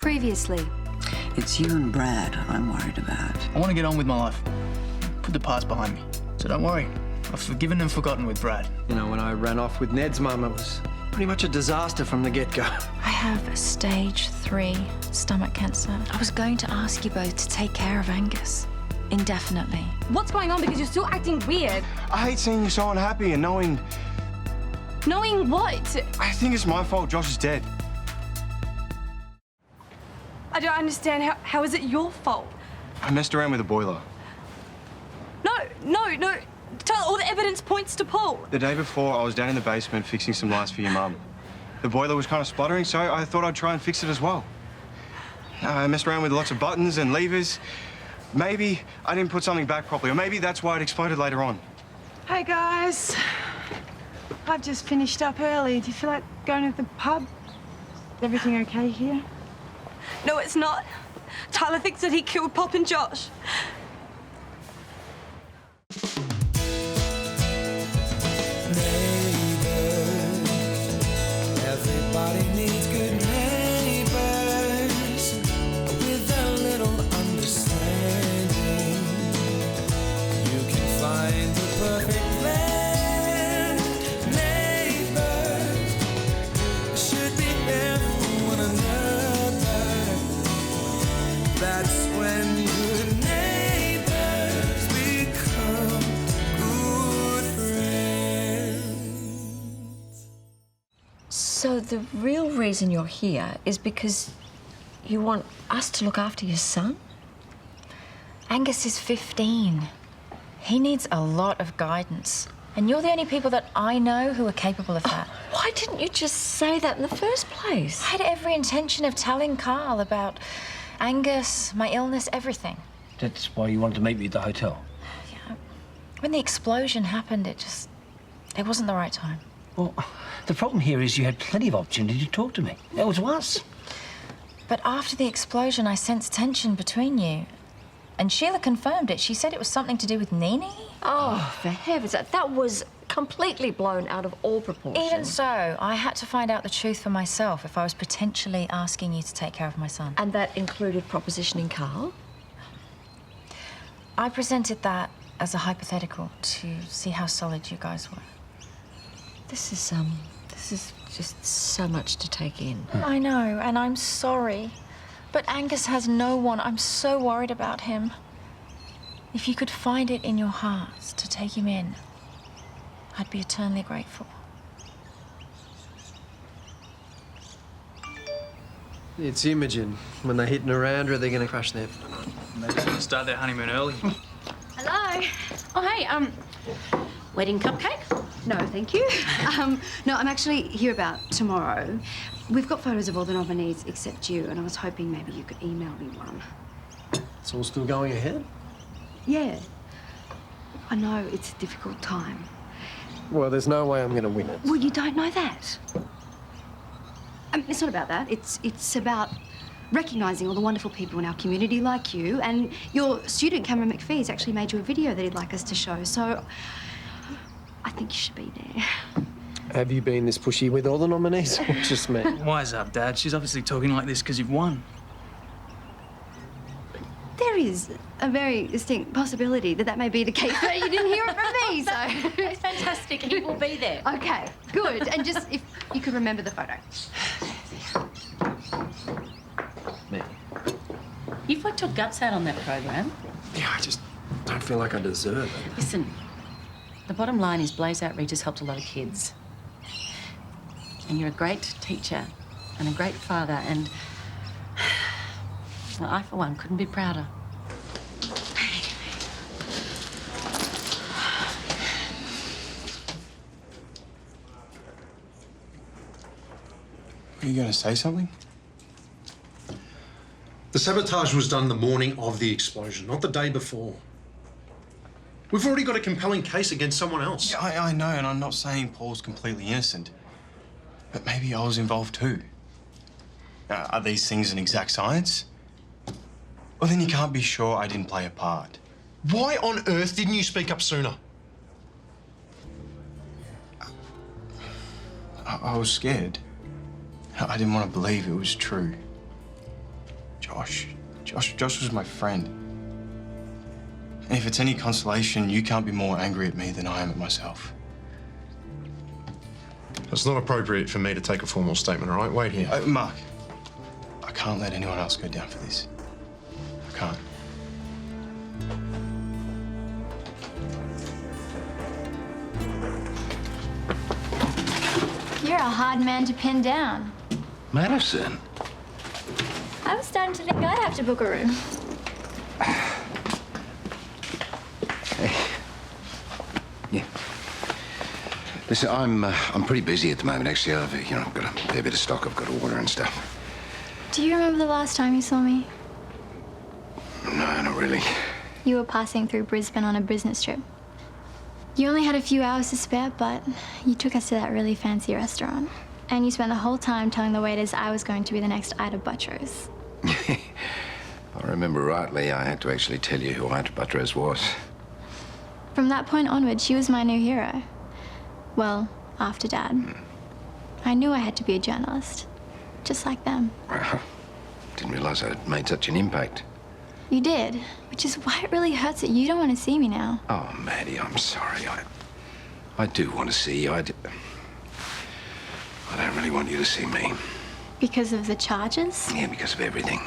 Previously. It's you and Brad I'm worried about. I want to get on with my life. Put the past behind me. So don't worry. I've forgiven and forgotten with Brad. You know, when I ran off with Ned's mum, it was pretty much a disaster from the get-go. I have stage 3 stomach cancer. I was going to ask you both to take care of Angus indefinitely. What's going on? Because you're still acting weird. I hate seeing you so unhappy and knowing... Knowing what? I think it's my fault Josh is dead. I don't understand. How is it your fault? I messed around with a boiler. No. All the evidence points to Paul. The day before, I was down in the basement fixing some lights for your mum. The boiler was kind of spluttering, so I thought I'd try and fix it as well. I messed around with lots of buttons and levers. Maybe I didn't put something back properly, or maybe that's why it exploded later on. Hey, guys. I've just finished up early. Do you feel like going to the pub? Is everything okay here? No, it's not. Tyler thinks that he killed Pop and Josh. Everybody needs good neighbors with a little understanding. You can find the perfect blend. Neighbors should be there for one another. That's when good neighbors become good friends. So the real reason you're here is because you want us to look after your son? Angus is 15. He needs a lot of guidance. And you're the only people that I know who are capable of that. Why didn't you just say that in the first place? I had every intention of telling Carl about Angus, my illness, everything. That's why you wanted to meet me at the hotel? Yeah. When the explosion happened, it wasn't the right time. Well, the problem here is you had plenty of opportunity to talk to me. That was us. But after the explosion, I sensed tension between you. And Sheila confirmed it. She said it was something to do with Nini. Oh, for heavens, that was completely blown out of all proportion. Even so, I had to find out the truth for myself if I was potentially asking you to take care of my son. And that included propositioning Carl? I presented that as a hypothetical to see how solid you guys were. This is just so much to take in. I know, and I'm sorry. But Angus has no one. I'm so worried about him. If you could find it in your hearts to take him in, I'd be eternally grateful. It's Imogen. When they hit Narandra, they're going to crash there. Maybe they're going to start their honeymoon early. Hello. Oh, hey, wedding cupcake? No, thank you. No, I'm actually here about tomorrow. We've got photos of all the nominees except you, and I was hoping maybe you could email me one. It's all still going ahead? Yeah. I know it's a difficult time. Well, there's no way I'm going to win it. Well, you don't know that. It's not about that. It's about recognising all the wonderful people in our community like you, and your student, Cameron McPhee's actually made you a video that he'd like us to show, so I think you should be there. Have you been this pushy with all the nominees or just me? Wise up, Dad. She's obviously talking like this because you've won. There is a very distinct possibility that may be the case, but you didn't hear it from me, so... It's fantastic. He will be there. Okay, good. And just if you could remember the photo. Me. You've worked your guts out on that program. Yeah, I just don't feel like I deserve it. Listen, the bottom line is Blaze Outreach has helped a lot of kids. And you're a great teacher and a great father, and well, I, for one, couldn't be prouder. Are you going to say something? The sabotage was done the morning of the explosion, not the day before. We've already got a compelling case against someone else. Yeah, I know, and I'm not saying Paul's completely innocent. But maybe I was involved too. Are these things an exact science? Well, then you can't be sure I didn't play a part. Why on earth didn't you speak up sooner? I was scared. I didn't want to believe it was true. Josh was my friend. And if it's any consolation, you can't be more angry at me than I am at myself. It's not appropriate for me to take a formal statement, all right? Wait here. Mark, I can't let anyone else go down for this. I can't. You're a hard man to pin down. Madison? I was starting to think I'd have to book a room. Hey. Yeah. Listen, I'm pretty busy at the moment. Actually, I've got a fair bit of stock I've got to order and stuff. Do you remember the last time you saw me? No, not really. You were passing through Brisbane on a business trip. You only had a few hours to spare, but you took us to that really fancy restaurant. And you spent the whole time telling the waiters I was going to be the next Ida Buttrose. If I remember rightly, I had to actually tell you who Ida Buttrose was. From that point onward, she was my new hero. Well, after Dad. I knew I had to be a journalist, just like them. Didn't realize I'd made such an impact. You did, which is why it really hurts that you don't want to see me now. Oh, Maddie, I'm sorry. I do want to see you. I don't really want you to see me. Because of the charges? Yeah, because of everything.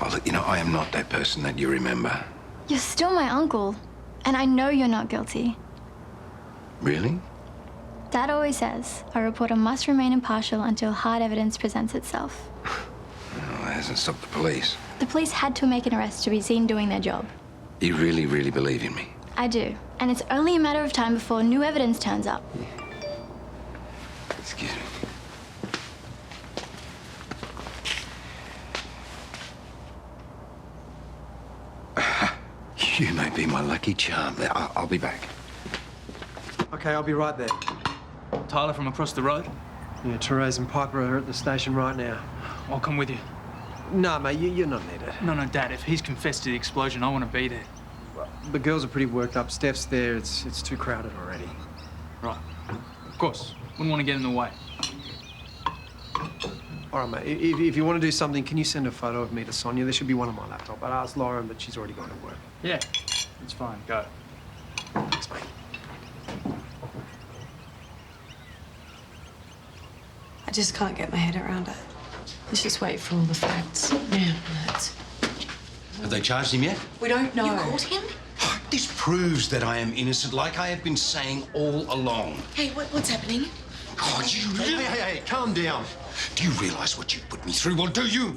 Oh, look, I am not that person that you remember. You're still my uncle, and I know you're not guilty. Really? Dad always says a reporter must remain impartial until hard evidence presents itself. Well, that hasn't stopped the police. The police had to make an arrest to be seen doing their job. You really, really believe in me? I do. And it's only a matter of time before new evidence turns up. Excuse me. You may be my lucky charm. I'll be back. Okay, I'll be right there. Tyler from across the road? Yeah, Therese and Piper are at the station right now. I'll come with you. No, mate, you're not needed. No, Dad, if he's confessed to the explosion, I want to be there. Well, the girls are pretty worked up. Steph's there. It's too crowded already. Right. Of course. Wouldn't want to get in the way. All right, mate. If you want to do something, can you send a photo of me to Sonia? There should be one on my laptop. I asked Lauren, but she's already gone to work. Yeah, it's fine. Go. Thanks, mate. I just can't get my head around it. Let's just wait for all the facts. Yeah, let's. Have they charged him yet? We don't know. You caught him? This proves that I am innocent, like I have been saying all along. Hey, what's happening? Oh, Hey, calm down. Do you realise what you put me through? Well, do you?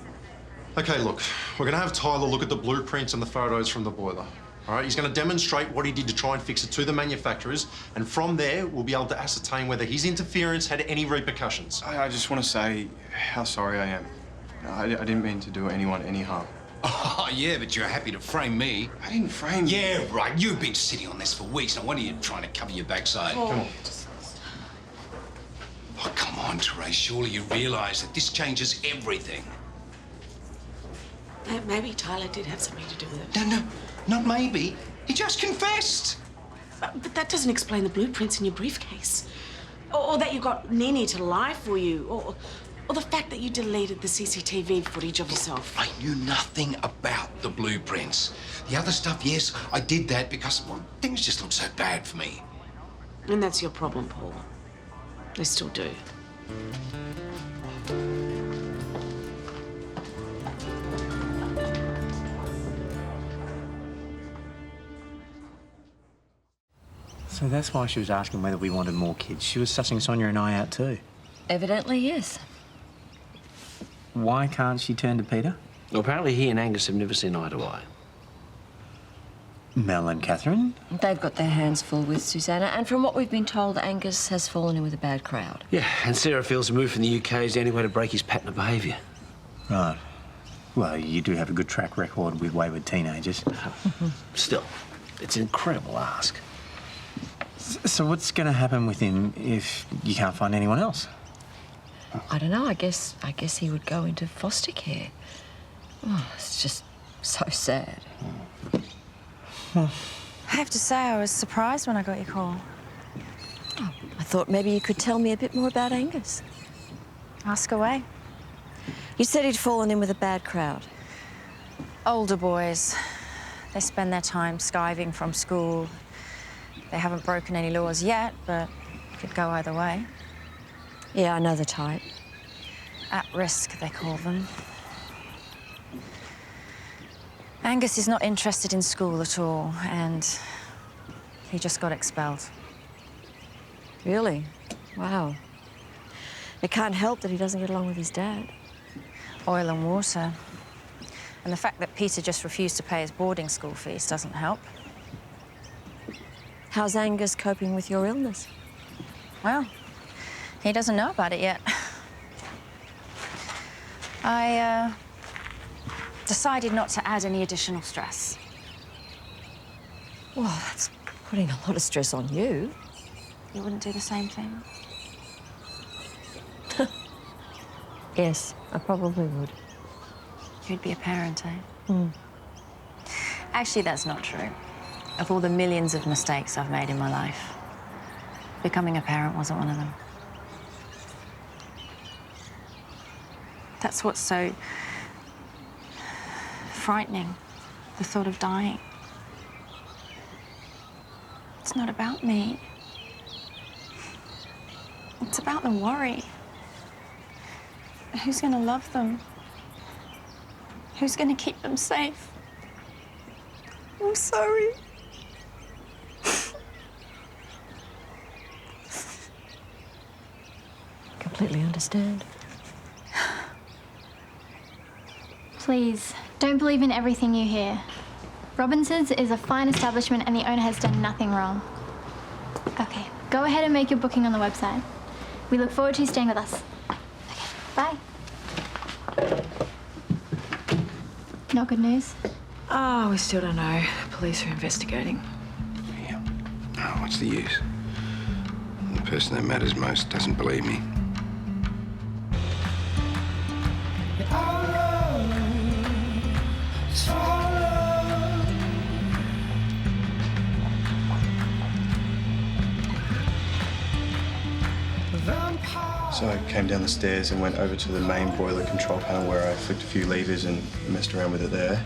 Okay, look, we're going to have Tyler look at the blueprints and the photos from the boiler. All right, he's going to demonstrate what he did to try and fix it to the manufacturers, and from there, we'll be able to ascertain whether his interference had any repercussions. I just want to say how sorry I am. I didn't mean to do anyone any harm. Oh, yeah, but you're happy to frame me. I didn't frame you. Yeah, right. You've been sitting on this for weeks. No wonder you're trying to cover your backside. Come on. Oh, come on, Therese. Surely you realise that this changes everything. Maybe Tyler did have something to do with it. No, not maybe. He just confessed. But that doesn't explain the blueprints in your briefcase. Or that you got Nini to lie for you. Or the fact that you deleted the CCTV footage of yourself. I knew nothing about the blueprints. The other stuff, yes, I did that because, well, things just look so bad for me. And that's your problem, Paul. They still do. So that's why she was asking whether we wanted more kids. She was sussing Sonia and I out too. Evidently, yes. Why can't she turn to Peter? Well, apparently he and Angus have never seen eye to eye. Mel and Catherine? They've got their hands full with Susanna, and from what we've been told, Angus has fallen in with a bad crowd. Yeah, and Sarah feels a move from the UK is the only way to break his pattern of behaviour. Right. Well, you do have a good track record with wayward teenagers. Still, it's an incredible ask. So what's going to happen with him if you can't find anyone else? I don't know. I guess he would go into foster care. Oh, it's just so sad. I have to say, I was surprised when I got your call. Oh, I thought maybe you could tell me a bit more about Angus. Ask away. You said he'd fallen in with a bad crowd. Older boys. They spend their time skiving from school. They haven't broken any laws yet, but it could go either way. Yeah, I know the type. At risk, they call them. Angus is not interested in school at all, and he just got expelled. Really? Wow. It can't help that he doesn't get along with his dad. Oil and water. And the fact that Peter just refused to pay his boarding school fees doesn't help. How's Angus coping with your illness? Well, he doesn't know about it yet. I decided not to add any additional stress. Well, that's putting a lot of stress on you. You wouldn't do the same thing? Yes, I probably would. You'd be a parent, eh? Hmm. Actually, that's not true. Of all the millions of mistakes I've made in my life, becoming a parent wasn't one of them. That's what's so frightening, the thought of dying. It's not about me. It's about the worry. Who's gonna love them? Who's gonna keep them safe? I'm sorry. Completely understand. Please, don't believe in everything you hear. Robinson's is a fine establishment and the owner has done nothing wrong. Okay, go ahead and make your booking on the website. We look forward to you staying with us. Okay, bye. Not good news? Oh, we still don't know. Police are investigating. Yeah. Oh, what's the use? The person that matters most doesn't believe me. So I came down the stairs and went over to the main boiler control panel where I flicked a few levers and messed around with it there.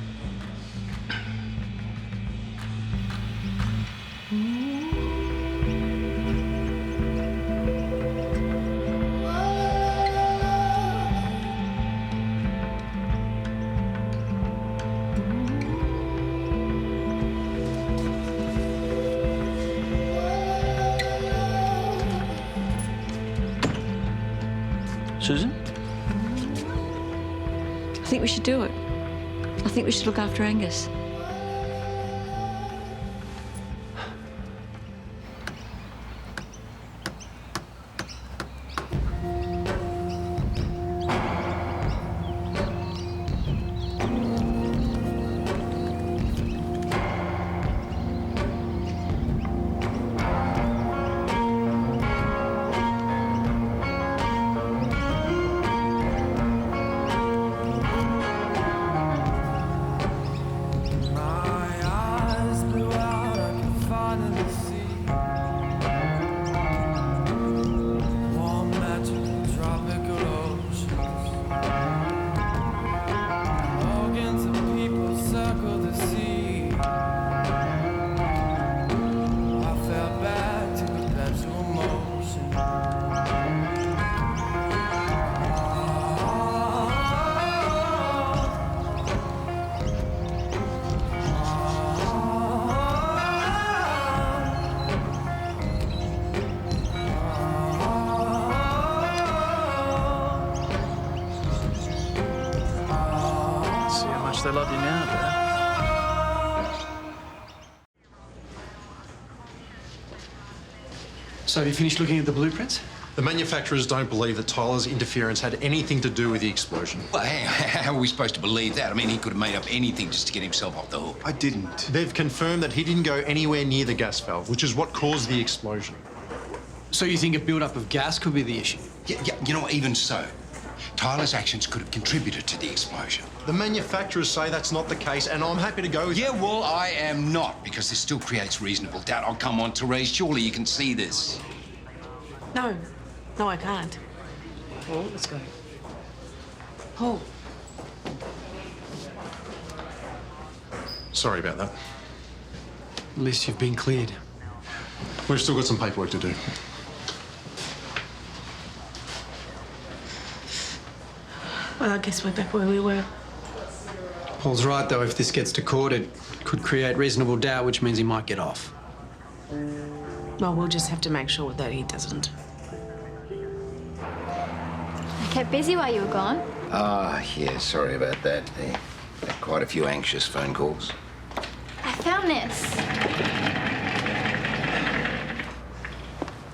Susan? I think we should do it. I think we should look after Angus. They love you now, Dad. So have you finished looking at the blueprints? The manufacturers don't believe that Tyler's interference had anything to do with the explosion. Well, how are we supposed to believe that? I mean, he could have made up anything just to get himself off the hook. I didn't. They've confirmed that he didn't go anywhere near the gas valve, which is what caused the explosion. So you think a build-up of gas could be the issue? Yeah, you know, even so, Tyler's actions could have contributed to the explosion. The manufacturers say that's not the case, and I'm happy to go with Yeah, well, I am not, because this still creates reasonable doubt. Oh, come on, Therese, surely you can see this. No, I can't. Well, let's go. Paul. Sorry about that. At least you've been cleared. We've still got some paperwork to do. Well, I guess we're back where we were. Paul's right, though. If this gets to court, it could create reasonable doubt, which means he might get off. Well, we'll just have to make sure that he doesn't. I kept busy while you were gone. Ah, yeah, sorry about that. There had quite a few anxious phone calls. I found this.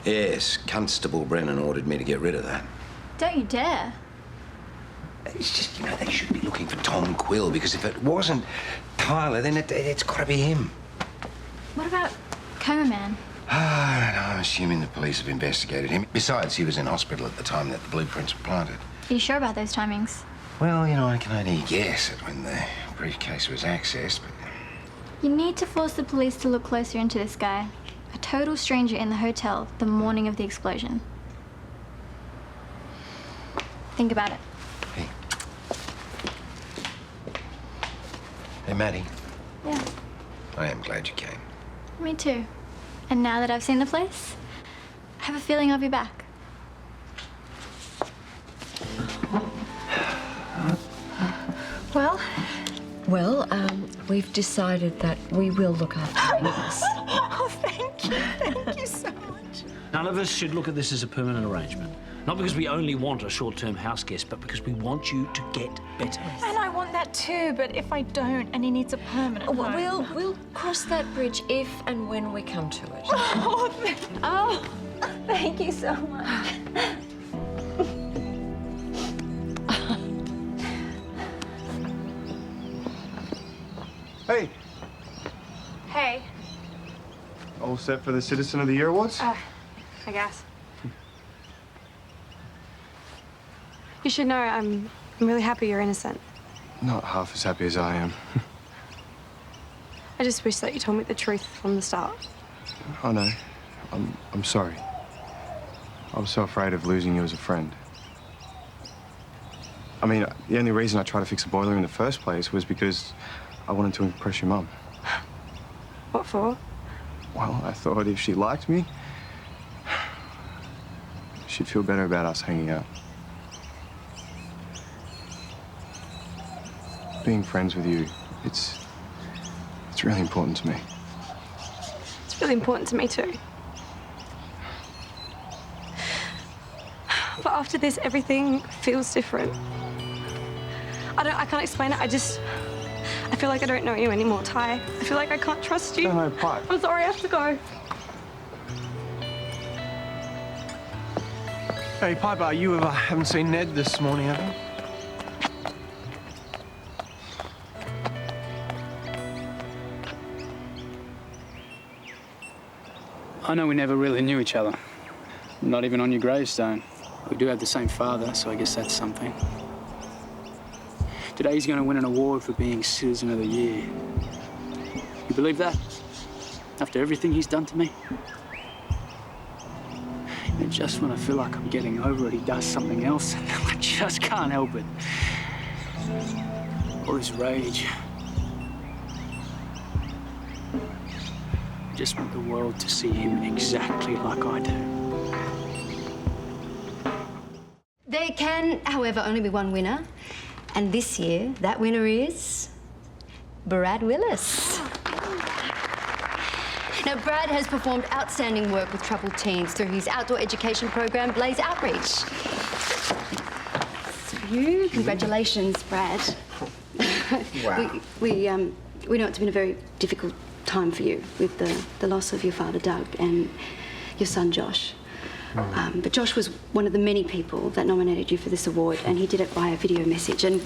Yes, Constable Brennan ordered me to get rid of that. Don't you dare. It's just, you know, they should be looking for Tom Quill, because if it wasn't Tyler, then it's got to be him. What about Coma Man? I don't know. I'm assuming the police have investigated him. Besides, he was in hospital at the time that the blueprints were planted. Are you sure about those timings? Well, you know, I can only guess at when the briefcase was accessed, but... You need to force the police to look closer into this guy. A total stranger in the hotel the morning of the explosion. Think about it. Hey, Maddie. Yeah, I am glad you came. me too. And now that I've seen the place, I have a feeling I'll be back. Well, we've decided that we will look after Neighbours. Oh, thank you so much. None of us should look at this as a permanent arrangement. Not because we only want a short-term house guest, but because we want you to get better. And I want that too, but if I don't and he needs a permanent home... We'll cross that bridge if and when we come to it. Oh, thank you so much. Hey, Hey, all set for the Citizen of the Year Awards? I guess. You should know I'm really happy you're innocent. Not half as happy as I am. I just wish that you told me the truth from the start. I know. I'm sorry. I was so afraid of losing you as a friend. I mean, the only reason I tried to fix the boiler in the first place was because I wanted to impress your mum. What for? Well, I thought if she liked me, she'd feel better about us hanging out. Being friends with you, it's really important to me. It's really important to me too. But after this, everything feels different. I can't explain it. I feel like I don't know you anymore, Ty. I feel like I can't trust you. No, Pipe. I'm sorry, I have to go. Hey, Piper, you haven't seen Ned this morning, have you? I know we never really knew each other. Not even on your gravestone. We do have the same father, so I guess that's something. Today he's going to win an award for being Citizen of the Year. You believe that? After everything he's done to me? And just when I feel like I'm getting over it, he does something else, and I just can't help it. All this rage. I just want the world to see him exactly like I do. There can, however, only be one winner. And this year, that winner is Brad Willis. Now, Brad has performed outstanding work with troubled teens through his outdoor education program, Blaze Outreach. For you, congratulations, Brad. Wow. We know it's been a very difficult time for you with the loss of your father, Doug, and your son, Josh. But Josh was one of the many people that nominated you for this award, and he did it via video message, and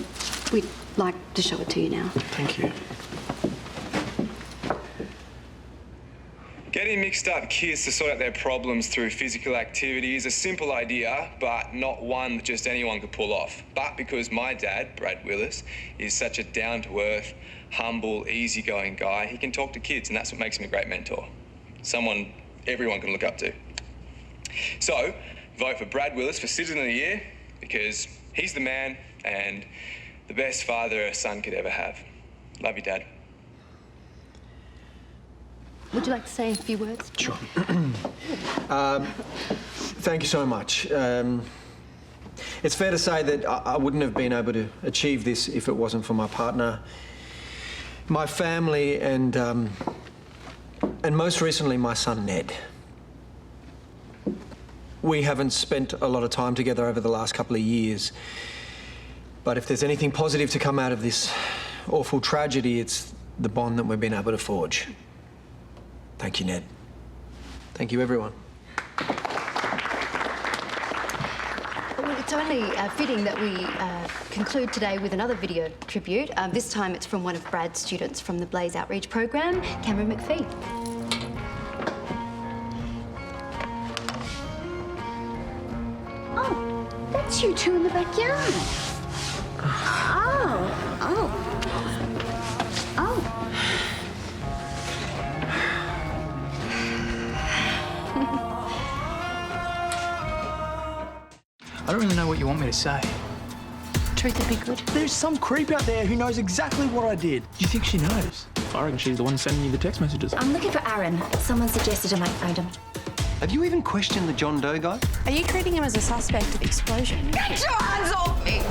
we'd like to show it to you now. Thank you. Getting mixed up kids to sort out their problems through physical activity is a simple idea, but not one that just anyone could pull off. But because my dad, Brad Willis, is such a down-to-earth, humble, easygoing guy, he can talk to kids, and that's what makes him a great mentor. Someone everyone can look up to. So, vote for Brad Willis for Citizen of the Year, because he's the man, and the best father a son could ever have. Love you, Dad. Would you like to say a few words? Sure. Thank you so much. It's fair to say that I wouldn't have been able to achieve this if it wasn't for my partner, my family, and most recently, my son, Ned. We haven't spent a lot of time together over the last couple of years, but if there's anything positive to come out of this awful tragedy, it's the bond that we've been able to forge. Thank you, Ned. Thank you, everyone. Well, it's only fitting that we conclude today with another video tribute. This time it's from one of Brad's students from the Blaze Outreach program, Cameron McPhee. Oh, that's you two in the backyard. Oh. I don't really know what you want me to say. Truth would be good. There's some creep out there who knows exactly what I did. Do you think she knows? I reckon she's the one sending you the text messages. I'm looking for Aaron. Someone suggested I might find him. Have you even questioned the John Doe guy? Are you treating him as a suspect of the explosion? Get your hands off me!